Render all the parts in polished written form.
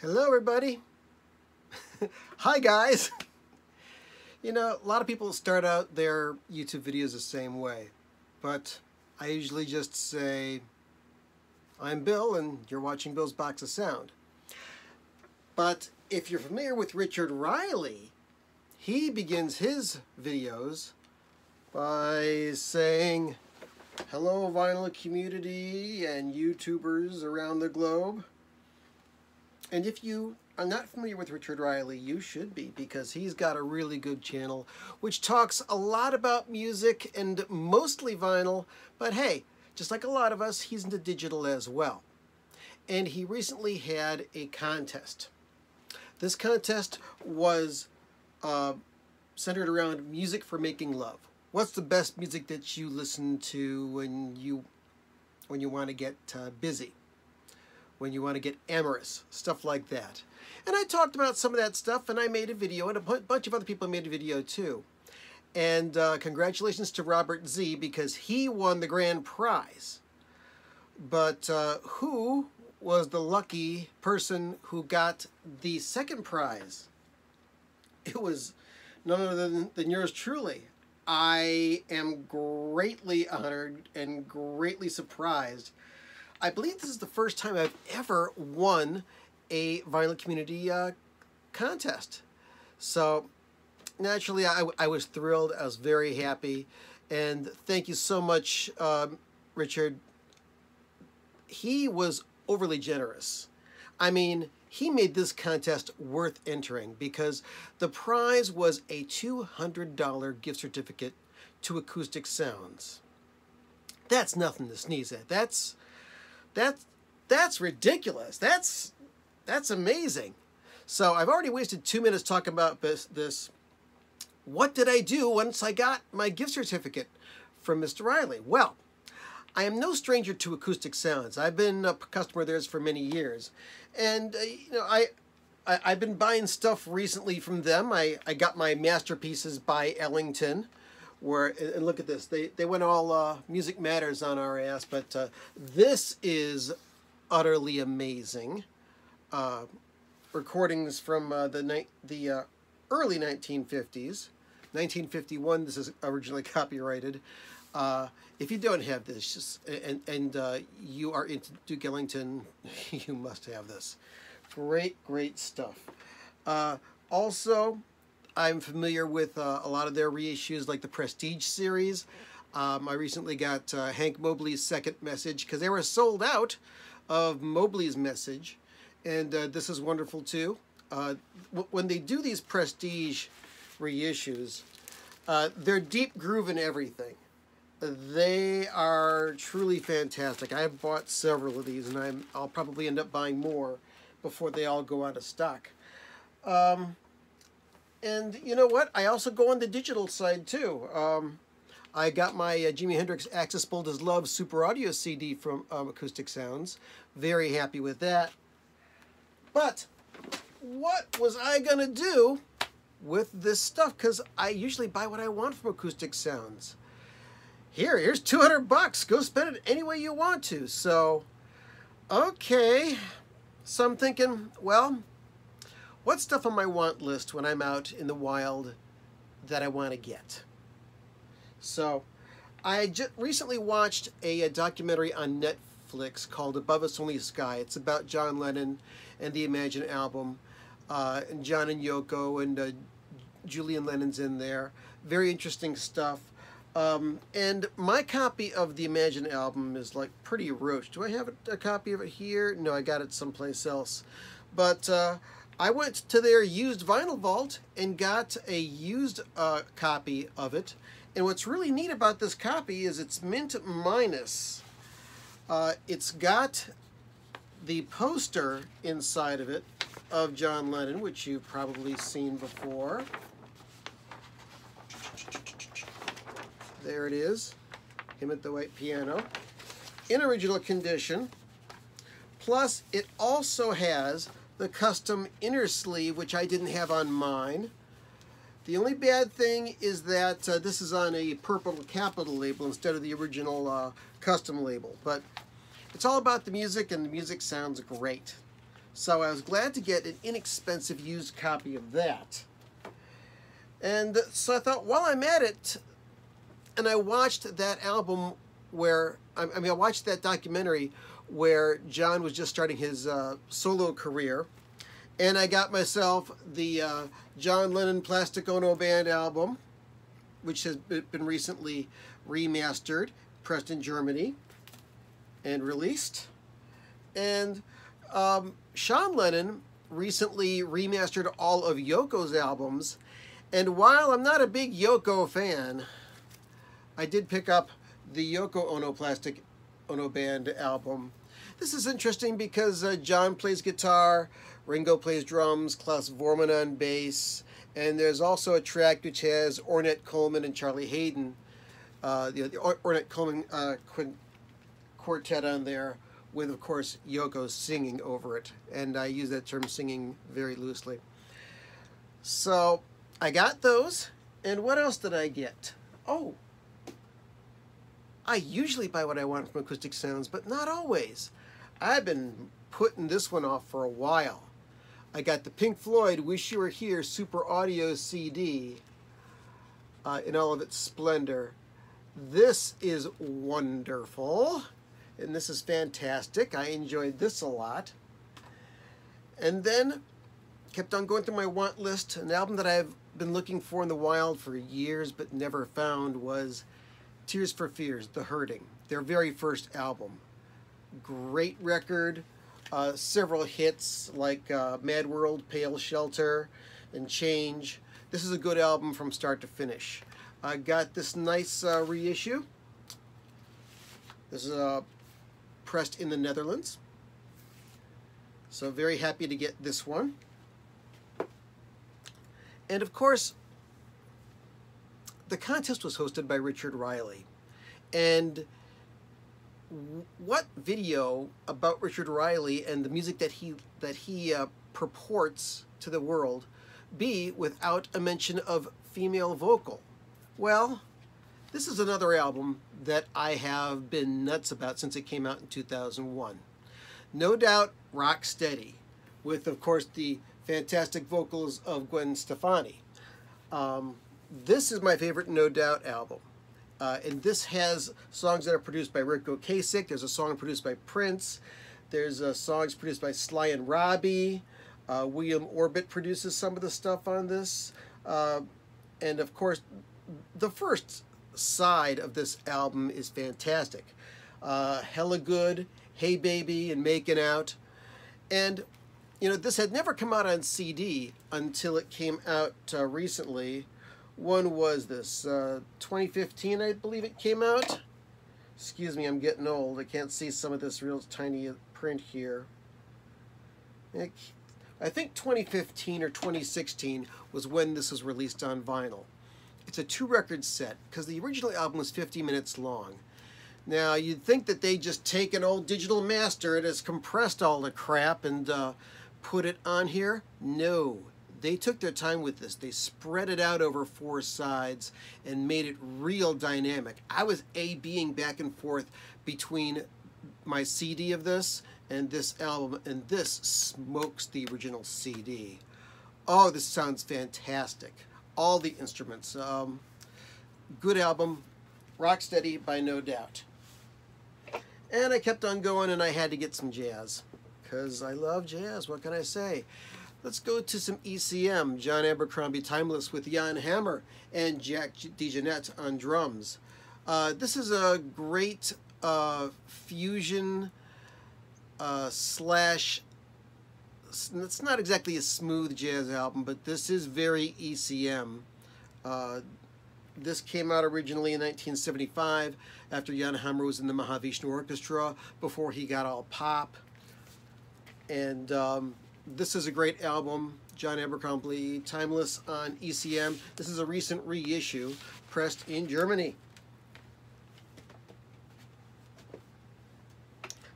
Hello, everybody. Hi, guys. You know, a lot of people start out their YouTube videos the same way, but I usually just say, I'm Bill, and you're watching Bill's Box of Sound. But if you're familiar with Richard Riley, he begins his videos by saying, hello, vinyl community and YouTubers around the globe. And if you are not familiar with Richard Riley, you should be, because he's got a really good channel which talks a lot about music and mostly vinyl, but hey, just like a lot of us, he's into digital as well. And he recently had a contest. This contest was centered around music for making love. What's the best music that you listen to when you want to get busy? When you want to get amorous, stuff like that. And I talked about some of that stuff, and I made a video, and a bunch of other people made a video too. And congratulations to Robert Z, because he won the grand prize. But who was the lucky person who got the second prize? It was none other than yours truly. I am greatly honored and greatly surprised. I believe this is the first time I've ever won a vinyl community contest. So naturally I was thrilled. I was very happy. And thank you so much, Richard. He was overly generous. I mean, he made this contest worth entering because the prize was a $200 gift certificate to Acoustic Sounds. That's nothing to sneeze at. That's ridiculous. That's amazing. So I've already wasted 2 minutes talking about this. What did I do once I got my gift certificate from Mr. Riley? Well, I am no stranger to Acoustic Sounds. I've been a customer of theirs for many years, and you know, I've been buying stuff recently from them. I got my Masterpieces by Ellington. And look at this, they went all Music Matters on our ass, but this is utterly amazing. Recordings from the early 1950s. 1951, this is originally copyrighted. If you don't have this, and you are into Duke Ellington, you must have this. Great stuff. Also, I'm familiar with a lot of their reissues, like the Prestige series. I recently got Hank Mobley's Second Message, because they were sold out of Mobley's Message, and this is wonderful too. When they do these Prestige reissues, they're deep groove in everything. They are truly fantastic. I've bought several of these, and I'll probably end up buying more before they all go out of stock. And you know what? I also go on the digital side too. I got my Jimi Hendrix Axis Bold as Love Super Audio CD from Acoustic Sounds. Very happy with that. But what was I gonna do with this stuff? Because I usually buy what I want from Acoustic Sounds. Here's $200. Go spend it any way you want to. So, okay. So I'm thinking, well, what stuff on my want list when I'm out in the wild that I want to get? So I just recently watched a documentary on Netflix called Above Us Only Sky. It's about John Lennon and the Imagine album, and John and Yoko, and Julian Lennon's in there. Very interesting stuff. And my copy of the Imagine album is like pretty roached. Do I have a copy of it here? No, I got it someplace else. But I went to their used vinyl vault and got a used copy of it. And what's really neat about this copy is it's mint minus. It's got the poster inside of it of John Lennon, which you've probably seen before. There it is, him at the white piano, in original condition. Plus, it also has the custom inner sleeve, which I didn't have on mine. The only bad thing is that this is on a purple capital label instead of the original custom label. But it's all about the music, and the music sounds great. So I was glad to get an inexpensive used copy of that. And so I thought, while I'm at it, and I watched that album where, I watched that documentary where John was just starting his solo career. And I got myself the John Lennon Plastic Ono Band album, which has been recently remastered, pressed in Germany, and released. And Sean Lennon recently remastered all of Yoko's albums. And while I'm not a big Yoko fan, I did pick up the Yoko Ono Plastic Ono Band album. This is interesting because John plays guitar, Ringo plays drums, Klaus Vormann on bass, and there's also a track which has Ornette Coleman and Charlie Haden, the Ornette Coleman quartet on there, with, of course, Yoko singing over it. And I use that term singing very loosely. So I got those. And what else did I get? Oh, I usually buy what I want from Acoustic Sounds, but not always. I've been putting this one off for a while. I got the Pink Floyd Wish You Were Here Super Audio CD in all of its splendor. This is wonderful, and this is fantastic. I enjoyed this a lot. And then kept on going through my want list. An album that I've been looking for in the wild for years but never found was Tears for Fears, The Hurting, their very first album. Great record, several hits like Mad World, Pale Shelter, and Change. This is a good album from start to finish. I got this nice reissue. This is pressed in the Netherlands. So very happy to get this one. And of course, the contest was hosted by Richard Riley. And what video about Richard Riley and the music that he purports to the world be without a mention of female vocal? Well, this is another album that I have been nuts about since it came out in 2001. No Doubt, Rocksteady, with, of course, the fantastic vocals of Gwen Stefani. This is my favorite No Doubt album. And this has songs that are produced by Rick Ocasek. There's a song produced by Prince. There's songs produced by Sly and Robbie. William Orbit produces some of the stuff on this. And of course, the first side of this album is fantastic. Hella Good, Hey Baby, and Making Out. And, you know, this had never come out on CD until it came out recently. When was this? 2015, I believe it came out. Excuse me, I'm getting old. I can't see some of this real tiny print here. I think 2015 or 2016 was when this was released on vinyl. It's a 2-record set because the original album was 50 minutes long. Now, you'd think that they just take an old digital master and has compressed all the crap and put it on here. No. They took their time with this. They spread it out over 4 sides and made it real dynamic. I was A-Bing back and forth between my CD of this and this album, and this smokes the original CD. Oh, this sounds fantastic. All the instruments. Good album. Rocksteady by No Doubt. And I kept on going, and I had to get some jazz because I love jazz. What can I say? Let's go to some ECM. John Abercrombie Timeless with Jan Hammer and Jack DeJohnette on drums. This is a great fusion slash, it's not exactly a smooth jazz album, but this is very ECM. This came out originally in 1975 after Jan Hammer was in the Mahavishnu Orchestra before he got all pop. And this is a great album, John Abercrombie Timeless on ECM. This is a recent reissue, pressed in Germany.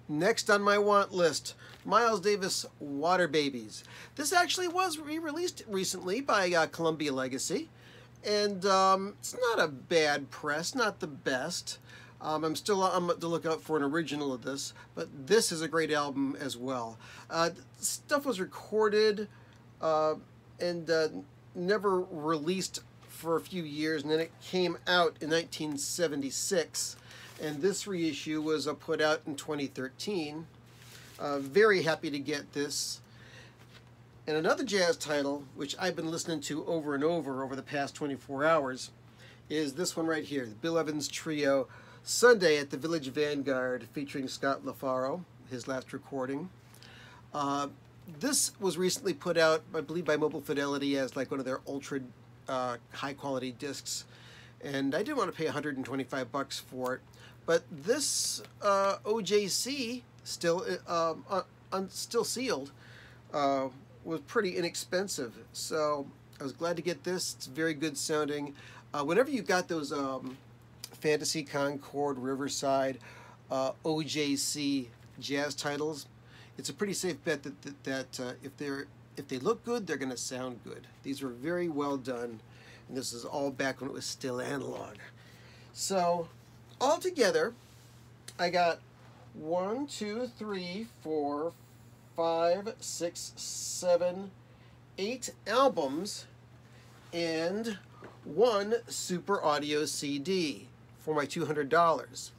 Next on my want list, Miles Davis, Water Babies. This actually was re-released recently by Columbia Legacy, and it's not a bad press, not the best, I'm still on the lookout for an original of this, but this is a great album as well. Stuff was recorded and never released for a few years, and then it came out in 1976, and this reissue was put out in 2013. Very happy to get this. And another jazz title, which I've been listening to over and over the past 24 hours, is this one right here, the Bill Evans Trio, Sunday at the Village Vanguard, featuring Scott LaFaro, his last recording. This was recently put out, I believe, by Mobile Fidelity as like one of their ultra high-quality discs, and I didn't want to pay 125 bucks for it. But this OJC, still still sealed, was pretty inexpensive, so I was glad to get this. It's very good sounding. Whenever you got those Fantasy, Concord, Riverside, OJC jazz titles, it's a pretty safe bet that if they look good, they're going to sound good. These were very well done, and this is all back when it was still analog. So altogether, I got 1, 2, 3, 4, 5, 6, 7, 8 albums and 1 Super Audio CD for my $200.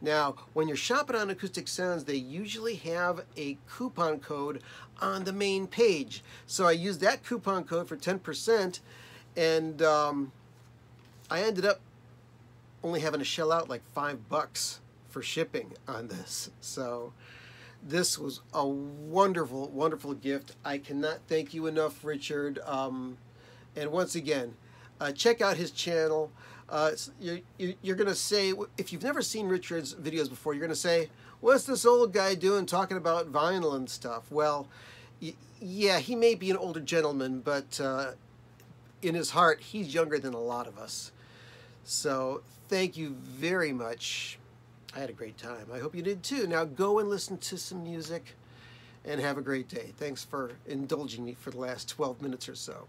Now, when you're shopping on Acoustic Sounds, they usually have a coupon code on the main page. So I used that coupon code for 10%, and I ended up only having to shell out like $5 for shipping on this. So this was a wonderful, wonderful gift. I cannot thank you enough, Richard. And once again, check out his channel. You're going to say, if you've never seen Richard's videos before, you're going to say, what's this old guy doing talking about vinyl and stuff? Well, yeah, he may be an older gentleman, but in his heart, he's younger than a lot of us. So thank you very much. I had a great time. I hope you did too. Now go and listen to some music and have a great day. Thanks for indulging me for the last 12 minutes or so.